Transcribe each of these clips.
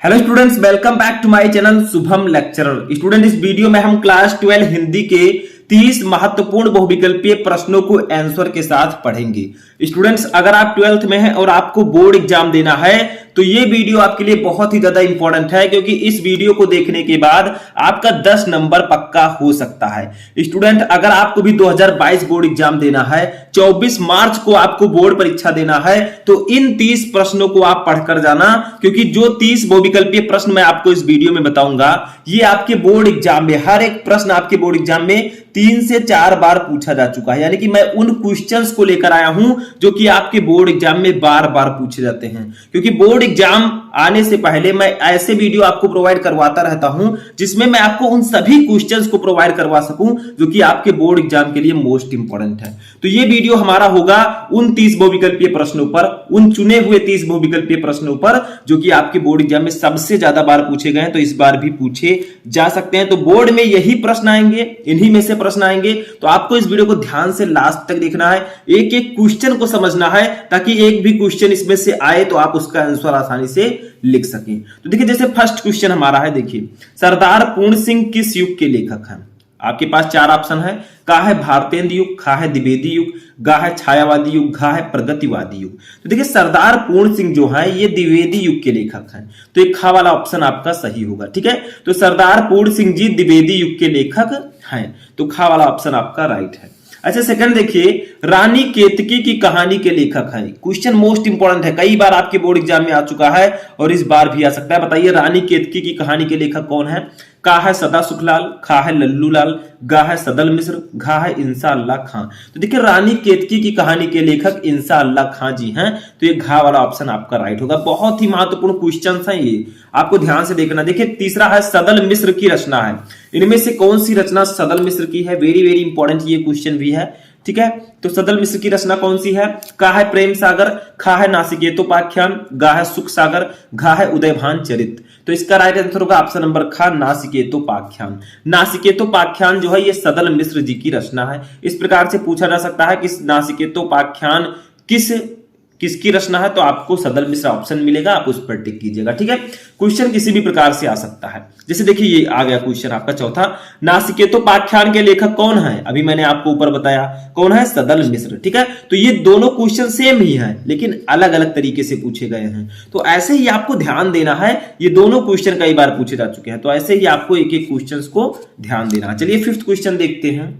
Hello students, welcome back to my channel Shubham lecturer. Student, इस video में हम class 12 Hindi के 30 महत्वपूर्ण बहुविकल्पीय प्रश्नों को आंसर के साथ पढ़ेंगे। स्टूडेंट्स, अगर आप 12th में हैं और आपको बोर्ड एग्जाम देना है तो ये वीडियो आपके लिए बहुत ही ज्यादा इंपॉर्टेंट है, क्योंकि इस वीडियो को देखने के बाद आपका 10 नंबर पक्का हो सकता है। स्टूडेंट, अगर आपको भी 2022 बोर्ड एग्जाम देना है, 24 मार्च को आपको बोर्ड परीक्षा देना है, तो इन 30 प्रश्नों को आप पढ़कर जाना, क्योंकि जो 30 बहुविकल्पीय प्रश्न मैं आपको इस वीडियो में बताऊंगा ये आपके बोर्ड एग्जाम में, हर एक प्रश्न आपके बोर्ड एग्जाम में 3 से 4 बार पूछा जा चुका है। यानी कि मैं उन क्वेश्चंस को लेकर आया हूं जो कि आपके बोर्ड एग्जाम में बार बार पूछे जाते हैं, क्योंकि बोर्ड एग्जाम आने से पहले मैं ऐसे वीडियो आपको प्रोवाइड करवाता रहता हूं जिसमें मैं आपको उन सभी क्वेश्चंस को प्रोवाइड करवा सकूं जो कि आपके बोर्ड एग्जाम के लिए मोस्ट इंपॉर्टेंट है। तो ये वीडियो हमारा होगा उन 30 बहुविकल्पीय प्रश्नों पर, उन चुने हुए 30 बहुविकल्पीय प्रश्नों पर जो कि आपके बोर्ड एग्जाम में सबसे ज्यादा बार पूछे गए हैं, तो इस बार भी पूछे जा सकते हैं। तो बोर्ड में यही प्रश्न आएंगे, इन्हीं में से प्रश्न आएंगे, तो आपको इस वीडियो को ध्यान से लास्ट तक देखना है, एक एक क्वेश्चन को समझना है, ताकि एक भी क्वेश्चन इसमें से आए तो आप उसका आंसर आसानी से लिख सकें। तो देखिए, जैसे फर्स्ट क्वेश्चन हमारा है, देखिए, सरदार पूर्ण सिंह किस युग के लेखक हैं? आपके पास 4 ऑप्शन है, का है भारतेंद्र युग, खा है द्विवेदी युग, गा है छायावादी युग, घा है प्रगतिवादी युग। तो देखिए, सरदार पूर्ण सिंह जो है ये द्विवेदी युग के लेखक हैं, तो एक खा वाला ऑप्शन आपका सही होगा। ठीक है, तो सरदार पूर्ण सिंह जी द्विवेदी युग के लेखक हैं, तो खा वाला ऑप्शन आपका राइट है। अच्छा, सेकंड देखिए, रानी केतकी की कहानी के लेखक है। क्वेश्चन मोस्ट इंपॉर्टेंट है, कई बार आपके बोर्ड एग्जाम में आ चुका है और इस बार भी आ सकता है। बताइए, रानी केतकी की कहानी के लेखक कौन है? का है सदा सुखलाल, खा है लल्लू लाल, गा है सदल मिश्र, घा है इंसा अल्लाह खां। तो देखिए, रानी केतकी की कहानी के लेखक इंसा अल्लाह खां जी हैं, तो ये घा वाला ऑप्शन आपका राइट होगा। बहुत ही महत्वपूर्ण क्वेश्चन है, ये आपको ध्यान से देखना। देखिए, तीसरा है सदल मिश्र की रचना है। इनमें से कौन सी रचना सदल मिश्र की है? वेरी वेरी इंपॉर्टेंट ये क्वेश्चन भी है। ठीक है, तो सदल मिश्र की रचना कौन सी है? का है प्रेम सागर, खा है नासिकेतोपाख्यान, गा है सुख सागर, घा है उदयभान चरित। तो इसका राइट आंसर होगा ऑप्शन नंबर खा, नासिकेतोपाख्यान। नासिकेतोपाख्यान जो है ये सदल मिश्र जी की रचना है। इस प्रकार से पूछा जा सकता है कि नासिकेतोपाख्यान किसकी रचना है, तो आपको सदल मिश्र ऑप्शन मिलेगा, आप उस पर टिक कीजिएगा। ठीक है, क्वेश्चन किसी भी प्रकार से आ सकता है। जैसे देखिए, ये आ गया क्वेश्चन आपका चौथा, नासिकेतोपाख्यान के लेखक कौन है? अभी मैंने आपको ऊपर बताया कौन है, सदल मिश्र। ठीक है, तो ये दोनों क्वेश्चन सेम ही है लेकिन अलग अलग तरीके से पूछे गए हैं, तो ऐसे ही आपको ध्यान देना है। ये दोनों क्वेश्चन कई बार पूछे जा चुके हैं, तो ऐसे ही आपको एक एक क्वेश्चन को ध्यान देना है। चलिए फिफ्थ क्वेश्चन देखते हैं।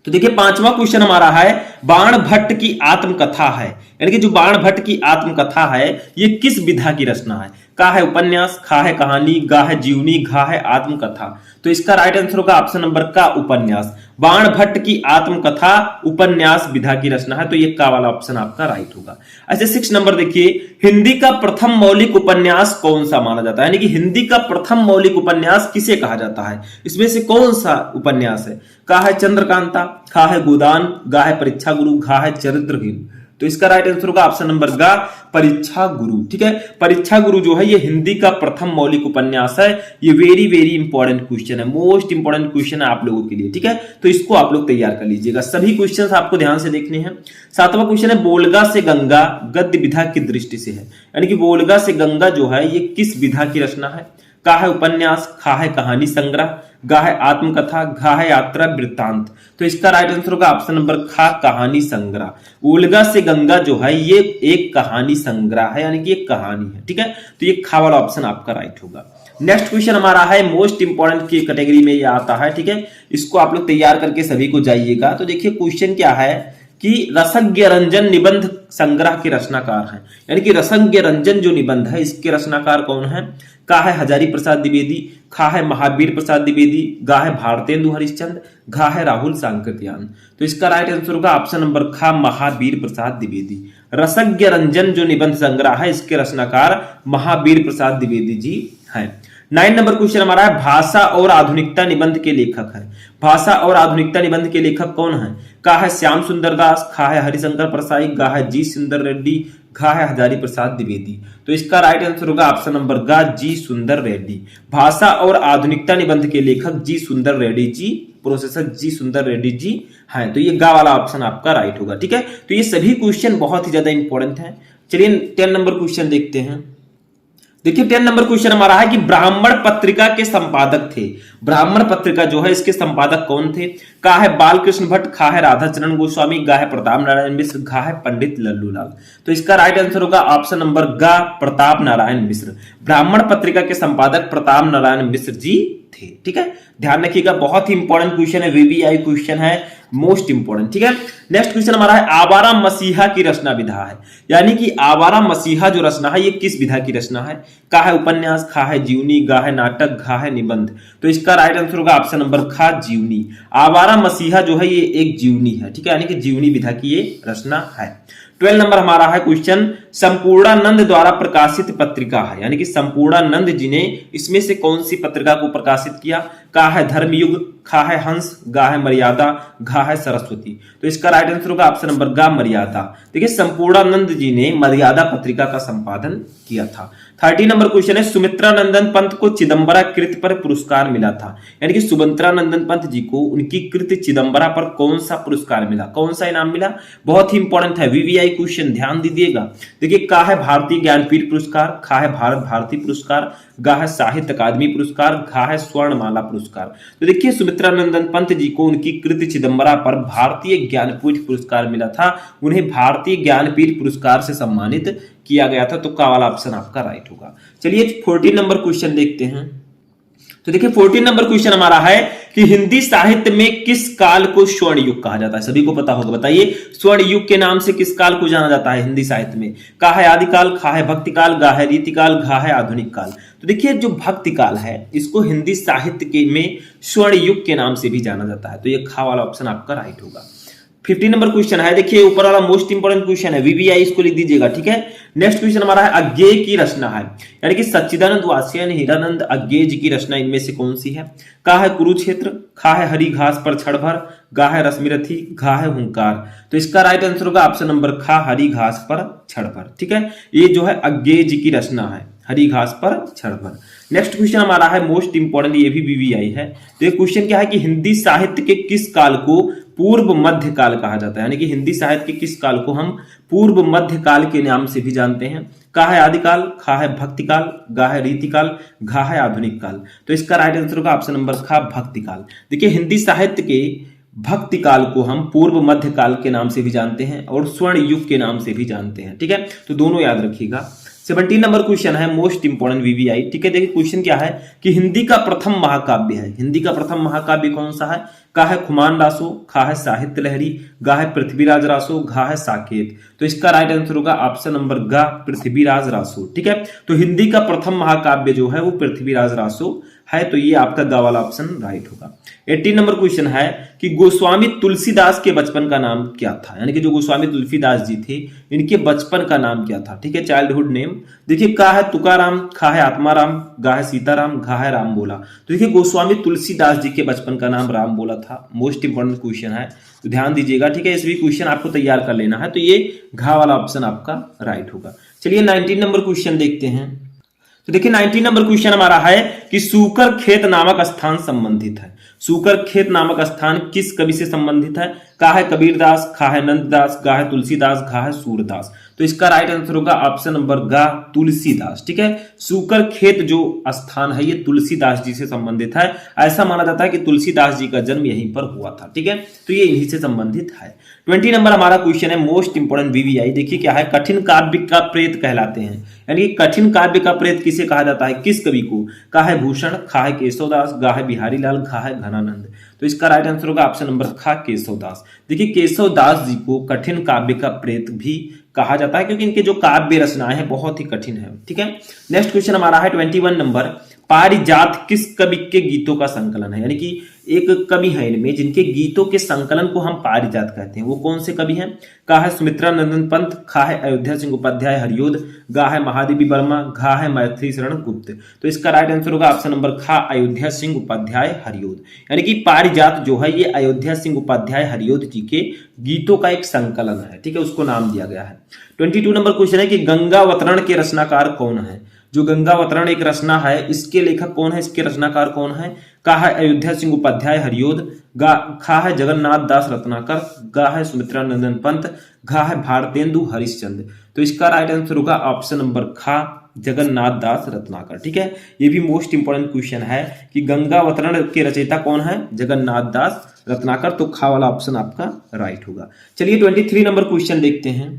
तो देखिए, 5वां क्वेश्चन हमारा है, बाण भट्ट की आत्मकथा है, यानी कि जो बाण भट्ट की आत्मकथा है ये किस विधा की रचना है? का है उपन्यास, खा है कहानी, गा है जीवनी, घा है आत्मकथा। तो इसका राइट आंसर होगा ऑप्शन नंबर का, उपन्यास। बाण भट्ट की आत्मकथा उपन्यास विधा की रचना है, तो ये का वाला ऑप्शन आपका राइट होगा। अच्छा, 6 नंबर देखिए, हिंदी का प्रथम मौलिक उपन्यास कौन सा माना जाता है? यानी कि हिंदी का प्रथम मौलिक उपन्यास किसे कहा जाता है? इसमें से कौन सा उपन्यास है? का है चंद्रकांता, खा है गोदान, गा है परीक्षा गुरु, घा है चरित्रहीन। तो इसका राइट आंसर होगा ऑप्शन नंबर गा, परीक्षा गुरु। ठीक है, परीक्षा गुरु जो है ये हिंदी का प्रथम मौलिक उपन्यास है। ये वेरी वेरी इंपॉर्टेंट क्वेश्चन है, मोस्ट इंपॉर्टेंट क्वेश्चन है आप लोगों के लिए। ठीक है, तो इसको आप लोग तैयार कर लीजिएगा, सभी क्वेश्चंस आपको ध्यान से देखने हैं। 7वां क्वेश्चन है, बोलगा से गंगा गद्य विधा की दृष्टि से है, यानी कि बोलगा से गंगा जो है ये किस विधा की रचना है? का है उपन्यास, खा है कहानी संग्रह, गा है आत्मकथा, घा है यात्रा वृत्तांत। तो इसका राइट आंसर होगा ऑप्शन नंबर खा, कहानी संग्रह। ओल्गा से गंगा जो है ये एक कहानी संग्रह है, यानी कि एक कहानी है। ठीक है, तो ये खा वाला ऑप्शन आपका राइट होगा। नेक्स्ट क्वेश्चन हमारा है, मोस्ट इंपॉर्टेंट की कैटेगरी में ये आता है। ठीक है, इसको आप लोग तैयार करके सभी को जाइएगा। तो देखिए, क्वेश्चन क्या है कि रसज्ञ रंजन निबंध संग्रह के रचनाकार हैं, यानी कि रसज्ञ रंजन जो निबंध है इसके रचनाकार कौन है? का है हजारी प्रसाद द्विवेदी, खा है महावीर प्रसाद द्विवेदी, गा है भारतेंदु हरिश्चंद्र, घा है राहुल सांकृत्यायन। तो इसका राइट आंसर होगा ऑप्शन नंबर खा, महावीर प्रसाद द्विवेदी। रसज्ञ रंजन जो निबंध संग्रह है इसके रचनाकार महावीर प्रसाद द्विवेदी जी हैं। 9 नंबर क्वेश्चन हमारा है, भाषा और आधुनिकता निबंध के लेखक है। भाषा और आधुनिकता निबंध के लेखक कौन है? का है श्याम सुंदर दास, खा है हरिशंकर परसाई, गा है जी सुंदर रेड्डी, घा है हजारी प्रसाद द्विवेदी। तो इसका राइट आंसर होगा ऑप्शन नंबर गा, जी सुंदर रेड्डी। भाषा और आधुनिकता निबंध के लेखक जी सुंदर रेड्डी जी, प्रोफेसर जी सुंदर रेड्डी जी हैं, तो ये गा वाला ऑप्शन आपका राइट होगा। ठीक है, तो ये सभी क्वेश्चन बहुत ही ज्यादा इंपॉर्टेंट है। चलिए 10 नंबर क्वेश्चन देखते हैं। देखिए 10 नंबर क्वेश्चन हमारा है कि ब्राह्मण पत्रिका के संपादक थे। ब्राह्मण पत्रिका जो है इसके संपादक कौन थे? का है बालकृष्ण भट्ट, खा है राधाचरण गोस्वामी, गा है प्रताप नारायण मिश्र, घा है पंडित लल्लूलाल। तो इसका राइट आंसर होगा ऑप्शन नंबर गा, प्रताप नारायण मिश्र। ब्राह्मण पत्रिका के संपादक प्रताप नारायण मिश्र जी थे। ठीक है, ध्यान रखिएगा, बहुत ही इंपॉर्टेंट क्वेश्चन है, वीवीआई क्वेश्चन है, मोस्ट इंपॉर्टेंट। ठीक है, नेक्स्ट क्वेश्चन हमारा है आवारा मसीहा की रचना विधा है, यानी कि आवारा मसीहा जो रचना है ये किस विधा की रचना है? का है उपन्यास, खा है जीवनी, गा है नाटक, घा है निबंध। तो इसका राइट आंसर होगा ऑप्शन नंबर खा, जीवनी। आवारा मसीहा जो है ये एक जीवनी है। ठीक है, यानी कि जीवनी विधा की ये रचना है। 12 नंबर हमारा है क्वेश्चन, संपूर्णानंद द्वारा प्रकाशित पत्रिका है, यानी कि संपूर्णानंद जी ने इसमें से कौन सी पत्रिका को प्रकाशित किया? का है धर्मयुग, खा है हंस, गा है मर्यादा, घा है सरस्वती। तो इसका राइट आंसर होगा ऑप्शन नंबर गा, मर्यादा। देखिए संपूर्णानंद जी ने मर्यादा पत्रिका का संपादन किया था। 30 नंबर क्वेश्चन है, सुमित्रा नंदन पंत को चिदंबरा कृति पर पुरस्कार मिला था, यानी कि सुमित्रा नंदन पंत जी को उनकी कृति चिदंबरा पर कौन सा पुरस्कार मिला, कौन सा इनाम मिला? बहुत ही इंपॉर्टेंट है, वीवीआई क्वेश्चन, ध्यान दीजिएगा। देखिए का है भारतीय ज्ञानपीठ पुरस्कार, खा है भारत भारती पुरस्कार, गा है साहित्य अकादमी पुरस्कार, घा है स्वर्णमाला पुरस्कार। तो देखिए सुमित्रा नंदन पंत जी को उनकी कृति चिदंबरा पर भारतीय ज्ञानपीठ पुरस्कार मिला था, उन्हें भारतीय ज्ञानपीठ पुरस्कार से सम्मानित किया गया था। तो का वाला ऑप्शन आपका राइट होगा। चलिए 14 नंबर क्वेश्चन देखते हैं। तो देखिए 14 नंबर क्वेश्चन हमारा है कि हिंदी साहित्य में किस काल को स्वर्ण युग कहा जाता है? सभी को पता होगा, बताइए स्वर्ण युग के नाम से किस काल को जाना जाता है हिंदी साहित्य में? का है आदिकाल, खा है भक्ति काल, गा है रीतिकाल, घा है आधुनिक काल। तो देखिए जो भक्ति काल है इसको हिंदी साहित्य के में स्वर्ण युग के नाम से भी जाना जाता है। तो ये खा वाला ऑप्शन आपका राइट होगा। 15 नंबर क्वेश्चन है, देखिए ऊपर वाला मोस्ट इंपोर्टेंट क्वेश्चन है, वीवीआई इसको लिख दीजिएगा। ठीक है, नेक्स्ट क्वेश्चन हमारा है अज्ञेय की रचना है, यानी कि सच्चिदानंद वात्स्ययन हीरानंद अज्ञेय जी की रचना इनमें से कौन सी है? का है कुरुक्षेत्र, खा है हरी घास पर छड़ भर, गा है रश्मिरथी, घा है हुंकार। तो इसका राइट आंसर होगा ऑप्शन नंबर खा, हरी घास पर छड़ भर। ठीक है, ये जो है अज्ञेय जी की रचना है, हरी घास पर छड़ भर। नेक्स्ट क्वेश्चन हमारा है मोस्ट इंपोर्टेंट, ये भी वीवीआई है। तो ये क्वेश्चन क्या है कि हिंदी साहित्य के किस काल को पूर्व मध्य काल कहा जाता है, यानी कि हिंदी साहित्य के किस काल को हम पूर्व मध्य काल के नाम से भी जानते हैं? का है आदिकाल, खा है भक्ति काल, गा है रीतिकाल, घा है आधुनिक काल। तो इसका राइट आंसर होगा ऑप्शन नंबर खा, भक्ति काल। देखिए हिंदी साहित्य के भक्ति काल को हम पूर्व मध्य काल के नाम से भी जानते हैं और स्वर्ण युग के नाम से भी जानते हैं। ठीक है, तो दोनों याद रखिएगा। 17 नंबर क्वेश्चन है मोस्ट इंपोर्टेंट वीवीआई। ठीक है, देखिए क्वेश्चन क्या है कि हिंदी का प्रथम महाकाव्य है, हिंदी का प्रथम महाकाव्य कौन सा है? का है खुमान रासो, खा है साहित्य लहरी, गा है पृथ्वीराज रासो, घा है साकेत। तो इसका राइट आंसर होगा ऑप्शन नंबर गा, पृथ्वीराज रासो। ठीक है, तो हिंदी का प्रथम महाकाव्य जो है वो पृथ्वीराज रासो है, तो ये आपका गा वाला ऑप्शन राइट होगा। 18 नंबर क्वेश्चन है कि गोस्वामी तुलसीदास के बचपन का नाम क्या था, यानी कि जो गोस्वामी तुलसीदास जी थे इनके बचपन का नाम क्या था? ठीक है, चाइल्डहुड नेम। देखिए का है तुकाराम, खा है आत्माराम, गा है सीताराम, घा है राम बोला। तो देखिए गोस्वामी तुलसीदास जी के बचपन का नाम राम बोला था। मोस्ट इंपोर्टेंट क्वेश्चन है, तो ध्यान दीजिएगा। ठीक है, इस भी क्वेश्चन आपको तैयार कर लेना है, तो ये घा वाला ऑप्शन आपका राइट होगा। चलिए 19 नंबर क्वेश्चन देखते हैं। तो देखिए 19 नंबर क्वेश्चन हमारा है कि सूकर खेत नामक स्थान संबंधित है। सूकर खेत नामक स्थान किस कवि से संबंधित है? का है कबीरदास, खा है नंददास, गा है तुलसीदास, घा है सूरदास। तो इसका राइट आंसर होगा ऑप्शन नंबर गा, तुलसीदास। ठीक है, सूकर खेत जो स्थान है ये तुलसीदास जी से संबंधित है। ऐसा माना जाता है कि तुलसीदास जी का जन्म यहीं पर हुआ था। ठीक है, तो ये इन्हीं से संबंधित है। 20 नंबर हमारा क्वेश्चन है मोस्ट इंपोर्टेंट वीवीआई। देखिए क्या है, कठिन काव्य का प्रेत कहलाते हैं, यानी कठिन काव्य का प्रेत किसे कहा जाता है, किस कवि को? का है भूषण, खा है केशवदास, गा है बिहारी लाल, घा है घनानंद। तो इसका राइट आंसर होगा ऑप्शन नंबर खा, केशवदास। देखिए केशवदास जी को कठिन काव्य का प्रेत भी कहा जाता है क्योंकि इनके जो काव्य रचनाएं हैं बहुत ही कठिन है। ठीक है, नेक्स्ट क्वेश्चन हमारा है 21 नंबर, पारिजात किस कवि के गीतों का संकलन है, यानी कि एक कवि है इनमें जिनके गीतों के संकलन को हम पारिजात कहते हैं, वो कौन से कवि हैं? का है सुमित्रा नंदन पंत, खा है अयोध्या सिंह उपाध्याय हरियोध, गा है महादेवी वर्मा, घा है मैथिली शरण गुप्त। तो इसका राइट आंसर होगा ऑप्शन नंबर खा, अयोध्या सिंह उपाध्याय हरियोध। यानी कि पारिजात जो है ये अयोध्या सिंह उपाध्याय हरियोध जी के गीतों का एक संकलन है। ठीक है, उसको नाम दिया गया है। 22 नंबर क्वेश्चन है कि गंगावतरण के रचनाकार कौन है? जो गंगावतरण एक रचना है इसके लेखक कौन है, इसके रचनाकार कौन है? का है अयोध्या सिंह उपाध्याय हरियोध, खा है जगन्नाथ दास रत्नाकर, गा है सुमित्रा नंदन पंत, घा है भारतेंदु हरिश्चंद्र। तो इसका राइट आंसर होगा ऑप्शन नंबर खा, जगन्नाथ दास रत्नाकर। ठीक है, ये भी मोस्ट इंपोर्टेंट क्वेश्चन है कि गंगावतरण के रचयिता कौन है, जगन्नाथ दास रत्नाकर। तो खा वाला ऑप्शन आपका राइट होगा। चलिए 23 नंबर क्वेश्चन देखते हैं।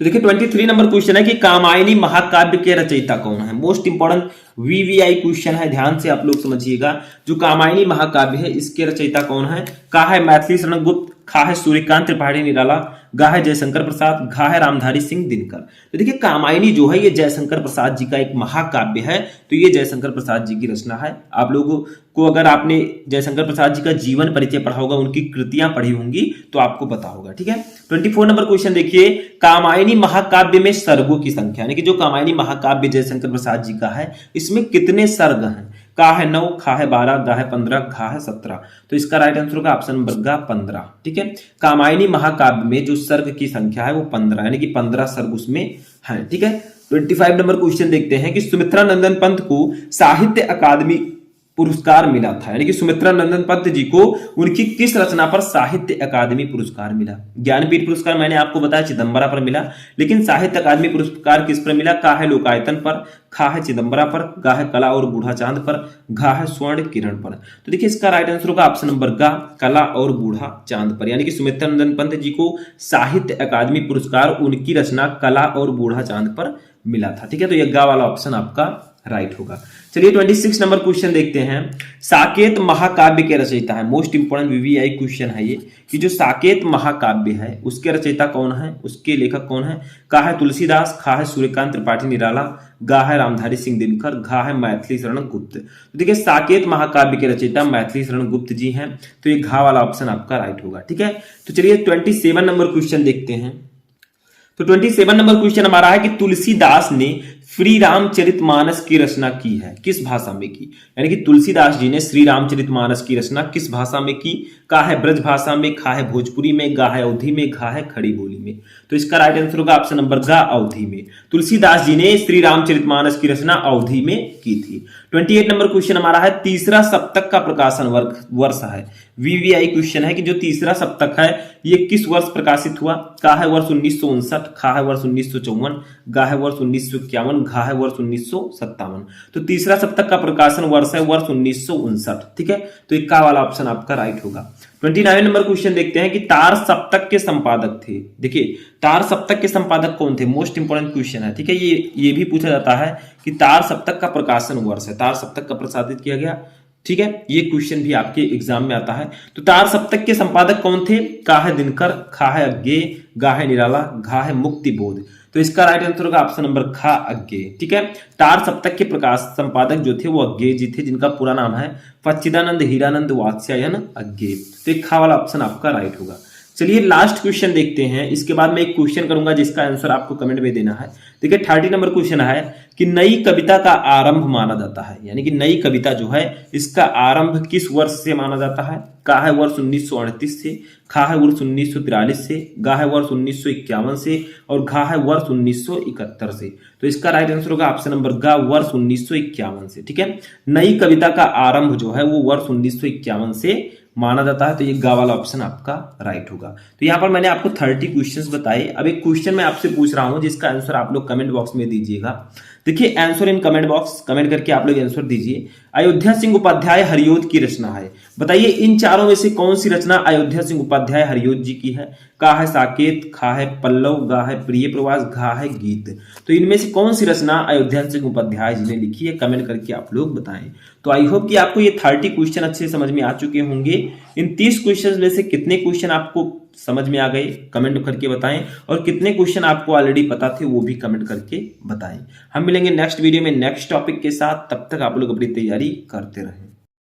तो देखिए 23 नंबर क्वेश्चन है कि कामायनी महाकाव्य के रचयिता कौन है। मोस्ट इंपोर्टेंट वीवीआई क्वेश्चन है, ध्यान से आप लोग समझिएगा। जो कामायनी महाकाव्य है इसके रचयिता कौन है, का है मैथिली शरण गुप्त, खा है सूर्यकांत त्रिपाठी निराला, गा है जयशंकर प्रसाद, घा है रामधारी सिंह दिनकर। तो देखिए कामायनी जो है ये जयशंकर प्रसाद जी का एक महाकाव्य है। तो ये जयशंकर प्रसाद जी की रचना है। आप लोगों को अगर आपने जयशंकर प्रसाद जी का जीवन परिचय पढ़ा होगा, उनकी कृतियां पढ़ी होंगी तो आपको पता होगा। ठीक है, 24 नंबर क्वेश्चन देखिए, कामायनी महाकाव्य में सर्गों की संख्या, यानी कि जो कामायनी महाकाव्य जयशंकर प्रसाद जी का है इसमें कितने सर्ग हैं। का है 9, खा है 12, गा है 15, घा है 17। तो इसका राइट आंसर होगा ऑप्शन नंबर गा 15। ठीक है, कामायनी महाकाव्य में जो सर्ग की संख्या है वो 15, यानी कि 15 सर्ग उसमें है। ठीक है, 25 नंबर क्वेश्चन देखते हैं कि सुमित्रा नंदन पंत को साहित्य अकादमी पुरस्कार मिला था, यानी कि सुमित्रा नंदन पंत जी को उनकी किस रचना पर साहित्य अकादमी पुरस्कार मिला। ज्ञानपीठ पुरस्कार मैंने आपको बताया चिदंबरा पर मिला, लेकिन साहित्य अकादमी पुरस्कार किस पर मिला, का है लोकायतन पर, खा है चिदंबरा पर, गा है कला और बूढ़ा चांद पर, घा है स्वर्ण किरण पर। तो देखिए इसका राइट आंसर होगा ऑप्शन नंबर गा, कला और बूढ़ा चांद पर, यानी कि सुमित्रा नंदन पंत जी को साहित्य अकादमी पुरस्कार उनकी रचना कला और बूढ़ा चांद पर मिला था। ठीक है, तो यह गा वाला ऑप्शन आपका राइट होगा। चलिए 26 नंबर क्वेश्चन देखते हैं। साकेत महाकाव्य के रचयिता है, मोस्ट इंपोर्टेंट वीवीआई क्वेश्चन है ये, कि जो साकेत महाकाव्य है उसके रचयिता कौन है, उसके लेखक कौन है। का है तुलसीदास, खा है सूर्यकांत त्रिपाठी निराला, गा है रामधारी सिंह दिनकर, घा है मैथिली शरण गुप्त। तो देखिए साकेत महाकाव्य के रचयिता मैथिली शरण गुप्त जी हैं। तो ये घा वाला ऑप्शन आपका राइट होगा। ठीक है, तो चलिए 27 नंबर क्वेश्चन देखते हैं। तो 27 नंबर क्वेश्चन हमारा है कि तुलसीदास ने श्री रामचरितमानस की रचना की है, किस भाषा में की। यानी कि तुलसीदास जी ने श्री रामचरितमानस की रचना किस भाषा में की। का है ब्रज भाषा में, खा है भोजपुरी में, गा है अवधी में, घा है खड़ी बोली में। तो इसका राइट आंसर होगा ऑप्शन नंबर गा, अवधी में। तुलसीदास जी ने श्री रामचरितमानस की रचना अवधी में की थी। 28 नंबर क्वेश्चन हमारा है तीसरा सप्तक का प्रकाशन वर्ष है। वीवीआई क्वेश्चन है कि जो तीसरा सप्तक है ये किस वर्ष प्रकाशित हुआ। का है वर्ष 1959, खा है वर्ष 1954, गा है वर्ष 1951, घा है वर्ष 1957। तो तीसरा सप्तक का प्रकाशन वर्ष है वर्ष 1959। ठीक है, तो इक्का वाला ऑप्शन आपका राइट होगा। 29 नंबर क्वेश्चन देखते हैं कि तार सप्तक के संपादक थे। देखिए तार सप्तक के संपादक कौन थे, मोस्ट इंपोर्टेंट क्वेश्चन है। ठीक है, ये भी पूछा जाता है कि तार सप्तक का प्रकाशन वर्ष है, तार सप्तक का प्रकाशित किया गया। ठीक है, ये क्वेश्चन भी आपके एग्जाम में आता है। तो तार सप्तक के संपादक कौन थे। का है दिनकर, खा है अज्ञेय, गा है निराला, घा है मुक्ति बोध। तो इसका राइट आंसर होगा ऑप्शन नंबर खा, अज्ञेय। ठीक है, तार सप्तक के प्रकाश संपादक जो थे वो अज्ञेय जी थे, जिनका पूरा नाम है पच्चिदानंद हीरानंद वात्स्यायन अज्ञेय। तो एक खा वाला ऑप्शन आपका राइट होगा। चलिए लास्ट क्वेश्चन देखते हैं, इसके बाद मैं एक क्वेश्चन करूंगा जिसका आंसर आपको कमेंट में देना है। देखिए 30 नंबर क्वेश्चन है कि नई कविता का आरंभ माना जाता है, यानी कि नई कविता जो है इसका आरंभ किस वर्ष से माना जाता है। का है वर्ष 1938 से, खा है वर्ष 1943 से, गा है वर्ष 1951 से और घा है वर्ष 1971 से। तो इसका राइट आंसर होगा ऑप्शन नंबर गा, वर्ष 1951 से। ठीक है, नई कविता का आरंभ जो है वो वर्ष 1951 से माना जाता है। तो ये गा वाला ऑप्शन आपका राइट होगा। तो यहाँ पर मैंने आपको 30 क्वेश्चंस बताए। अब एक क्वेश्चन मैं आपसे पूछ रहा हूं जिसका आंसर आप लोग कमेंट बॉक्स में दीजिएगा। देखिए answer in comment box, comment करके आप लोग आंसर दीजिए। अयोध्या सिंह उपाध्याय हरियोध की रचना है, बताइए इन चारों में से कौन सी रचना अयोध्या सिंह उपाध्याय हरियोध जी की है। का है साकेत, खा है पल्लव, गा है प्रिय प्रवास, घा है गीत। तो इनमें से कौन सी रचना अयोध्या सिंह उपाध्याय जी ने लिखी है, कमेंट करके आप लोग बताएं। तो आई होप कि आपको ये 30 क्वेश्चन अच्छे से समझ में आ चुके होंगे। इन 30 क्वेश्चन में से कितने क्वेश्चन आपको समझ में आ गए कमेंट करके बताएं, और कितने क्वेश्चन आपको ऑलरेडी पता थे वो भी कमेंट करके बताएं। हम मिलेंगे नेक्स्ट वीडियो में नेक्स्ट टॉपिक के साथ, तब तक आप लोग अपनी तैयारी करते रहें।